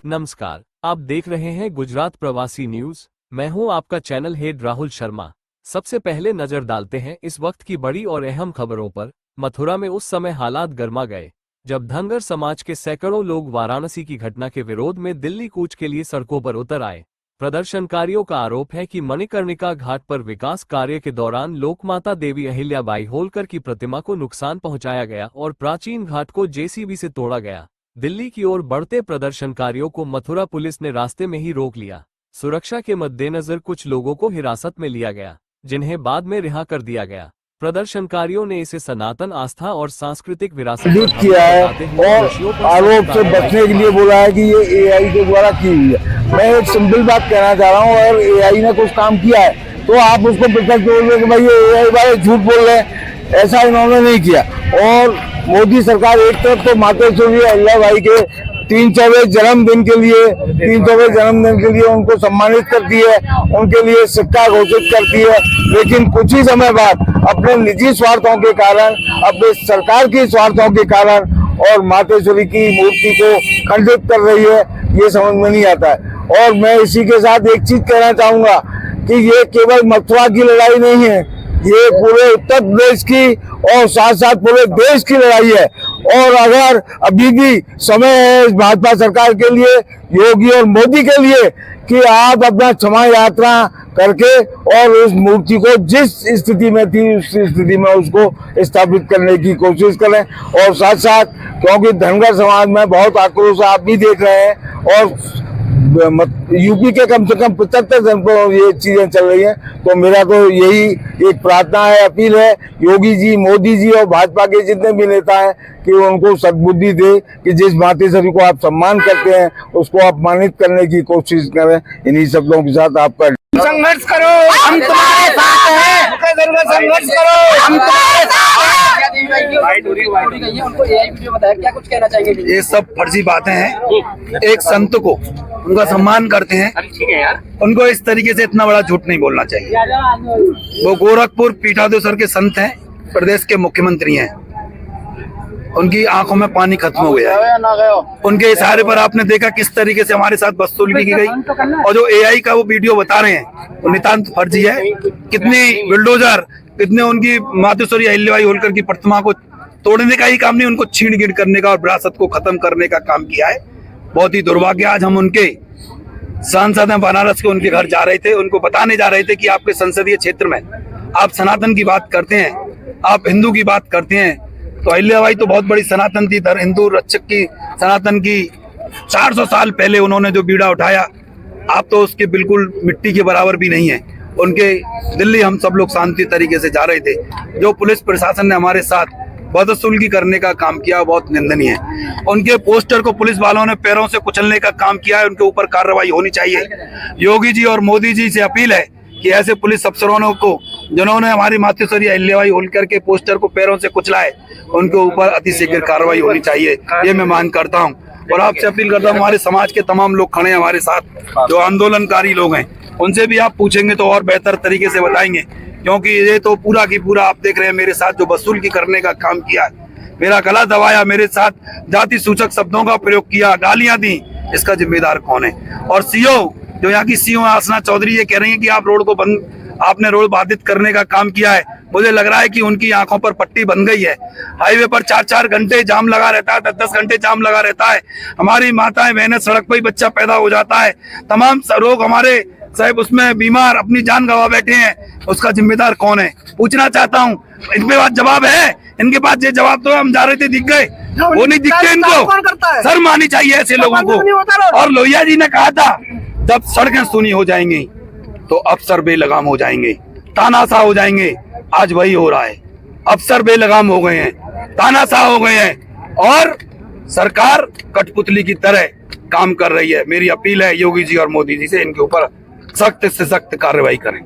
नमस्कार, आप देख रहे हैं गुजरात प्रवासी न्यूज। मैं हूं आपका चैनल हेड राहुल शर्मा। सबसे पहले नजर डालते हैं इस वक्त की बड़ी और अहम खबरों पर। मथुरा में उस समय हालात गर्मा गए जब धनगर समाज के सैकड़ों लोग वाराणसी की घटना के विरोध में दिल्ली कूच के लिए सड़कों पर उतर आए। प्रदर्शनकारियों का आरोप है कि मणिकर्णिका घाट पर विकास कार्य के दौरान लोकमाता देवी अहिल्याबाई होलकर की प्रतिमा को नुकसान पहुंचाया गया और प्राचीन घाट को जेसीबी से तोड़ा गया। दिल्ली की ओर बढ़ते प्रदर्शनकारियों को मथुरा पुलिस ने रास्ते में ही रोक लिया। सुरक्षा के मद्देनजर कुछ लोगों को हिरासत में लिया गया, जिन्हें बाद में रिहा कर दिया गया। प्रदर्शनकारियों ने इसे सनातन आस्था और सांस्कृतिक विरासत किया है और आरोप से बचने के लिए बोला है कि ये एआई के द्वारा की हुई है। मैं एक सिंपल बात कहना चाह रहा हूँ, अगर एआई ने कुछ काम किया है तो आप उसको पृथक बोल रहे कि भाई ये एआई वाले झूठ बोल रहे हैं, ऐसा इन्होंने नहीं किया। और मोदी सरकार एक तरफ तो मातेश्वरी अहिल्याबाई के 300वें जन्मदिन के लिए उनको सम्मानित करती है, उनके लिए सिक्का घोषित करती है, लेकिन कुछ ही समय बाद अपने निजी स्वार्थों के कारण, अपने सरकार के स्वार्थों के कारण और मातेश्वरी की मूर्ति को खंडित कर रही है। ये समझ में नहीं आता है। और मैं इसी के साथ एक चीज कहना चाहूंगा कि ये केवल मथुरा की लड़ाई नहीं है, ये पूरे उत्तर प्रदेश की और साथ साथ पूरे देश की लड़ाई है। और अगर अभी भी समय है भाजपा सरकार के लिए, योगी और मोदी के लिए, कि आप अपना क्षमा यात्रा करके और उस मूर्ति को जिस स्थिति में थी उस स्थिति में उसको स्थापित करने की कोशिश करें। और साथ साथ क्योंकि धनगर समाज में बहुत आक्रोश आप भी देख रहे हैं और यूपी के कम से कम 75 जनपदों में ये चीजें चल रही हैं, तो मेरा तो यही एक प्रार्थना है, अपील है योगी जी, मोदी जी और भाजपा के जितने भी नेता हैं कि उनको सद्बुद्धि दे कि जिस मातेश्वरी को आप सम्मान करते हैं उसको अपमानित करने की कोशिश करें। इन्हीं शब्दों के साथ आपका संघर्ष करो, हम तुम्हारे साथ हैं, संघर्ष करो, हम तुम्हारे साथ हैं। उनको एआई वीडियो बताया, क्या कुछ कहना चाहेंगे? ये सब फर्जी बातें हैं। एक संत को उनका सम्मान करते हैं, उनको इस तरीके से इतना बड़ा झूठ नहीं बोलना चाहिए। वो गोरखपुर पीठाधीश्वर के संत हैं, प्रदेश के मुख्यमंत्री हैं, उनकी आंखों में पानी खत्म हो गया है। उनके इशारे पर आपने देखा किस तरीके से हमारे साथ बदसलूकी की गई। और जो एआई का वो वीडियो बता रहे हैं वो नितांत फर्जी है। कितनी बुलडोजर, कितने उनकी मातेश्वरी अहिल्याबाई होलकर की प्रतिमा को तोड़ने का ही काम नहीं, उनको छीन गिन करने का और विरासत को खत्म करने का काम किया है। बहुत ही दुर्भाग्य। आज हम उनके सांसद हैं बनारस के, उनके घर जा रहे थे, उनको बताने जा रहे थे कि आपके संसदीय क्षेत्र में आप सनातन की बात करते हैं, आप हिंदू की बात करते हैं, तो अहिल्याबाई तो बहुत बड़ी सनातन थी, हिंदू रक्षक की, सनातन की 400 साल पहले उन्होंने जो बीड़ा उठाया, आप तो उसके बिल्कुल मिट्टी के बराबर भी नहीं है। उनके दिल्ली हम सब लोग शांति तरीके से जा रहे थे। जो पुलिस प्रशासन ने हमारे साथ बदसलूकी करने का काम किया बहुत निंदनीय है। उनके पोस्टर को पुलिस वालों ने पैरों से कुचलने का काम किया है, उनके ऊपर कार्रवाई होनी चाहिए। योगी जी और मोदी जी से अपील है कि ऐसे पुलिस अफसरों को जिन्होंने हमारी मातेश्वरी अहिल्याबाई होलकर के पोस्टर को पैरों से कुचला है, उनके ऊपर अतिशीघ्र कार्रवाई होनी चाहिए, ये मैं मांग करता हूँ। और आपसे अपील करता हूँ, हमारे समाज के तमाम लोग खड़े हैं हमारे साथ, जो आंदोलनकारी लोग हैं, उनसे भी आप पूछेंगे तो और बेहतर तरीके से बताएंगे। क्योंकि ये तो पूरा की पूरा आप देख रहे हैं मेरे साथ जो वसूली करने का काम किया है, मेरा गला दबाया, मेरे साथ जाति सूचक शब्दों का प्रयोग किया, गालियां दी, इसका जिम्मेदार कौन है? और सीओ जो यहाँ की सीओ आसना चौधरी ये कह रही है कि आपने रोड बाधित करने का काम किया है। मुझे लग रहा है कि उनकी आंखों पर पट्टी बन गई है। हाईवे पर 4-4 घंटे जाम लगा रहता है, 10-10 घंटे जाम लगा रहता है। हमारी माताएं बहनें सड़क पर ही बच्चा पैदा हो जाता है, तमाम लोग हमारे साहब उसमें बीमार अपनी जान गंवा बैठे हैं, उसका जिम्मेदार कौन है? पूछना चाहता हूँ, इनके पास जवाब है? इनके पास ये जवाब तो हम जा रहे थे दिख गए, वो नहीं दिखते इनको। शर्म आनी चाहिए ऐसे लोगों को। और लोहिया जी ने कहा था जब सड़कें सुनी हो जाएंगी तो अफसर बेलगाम हो जाएंगे, तानाशाह हो जाएंगे। आज वही हो रहा है, अफसर बेलगाम हो गए हैं, तानाशाह हो गए हैं और सरकार कठपुतली की तरह काम कर रही है। मेरी अपील है योगी जी और मोदी जी से, इनके ऊपर सख्त से सख्त कार्रवाई करें।